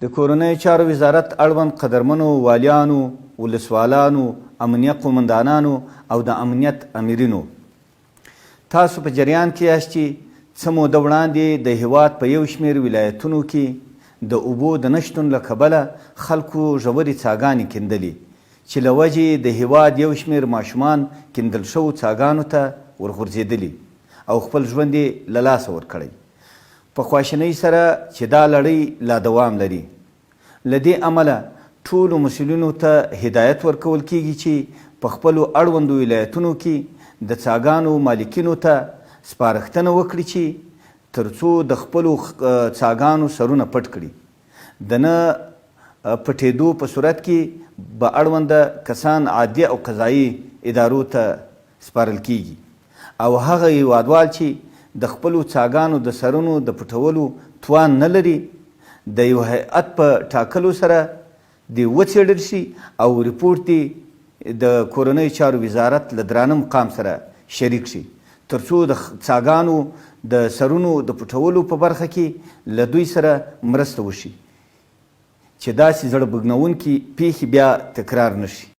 د کورنیو چارو وزارت اړوند قدرمنو والیانو، ولسوالانو، امنیه قومندانانو او د امنیت امیرینو، تاسو په جریان کې یاست چې څه موده وړاندې د هیواد په یو شمېر ولایتونو کې د اوبو د نشتون له کبله خلکو ژورې څاګانې کیندلې چې له وجې د هیواد یو شمېر ماشومان کیندل شوو څاګانو ته ورغورځېدلي او خپل ژوند یې له لاسه ورکړی. په خواشینۍ سره چې دا لړۍ لا دوام لري. له دې امله ټولو مسؤلینو ته هدایت ورکول کیږي چې په خپلو اړوندو ولایتونو کې د څاګانو مالکینو ته سپارښتنه وکړي چې تر څو د خپلو څاګانو سرونه پټ کړي. د نه پټېدو په صورت کې به اړونده کسان عادي او قضایي ادارو ته سپارل کیږي او هغه هیوادوال چې د خپلو څاګانو د سرونو د پټولو توان نه لري د یو هیئت په ټاکلو سره دې وڅېړل شي او ریپورټ دې د کورنیو چارو وزارت له درانه مقام سره شریک شي تر څو د څاګانو د سرونو د پټولو په برخه کې له دوی سره مرسته وشي چې داسې زړه بږنونکي پیښې بیا تکرار نه شي.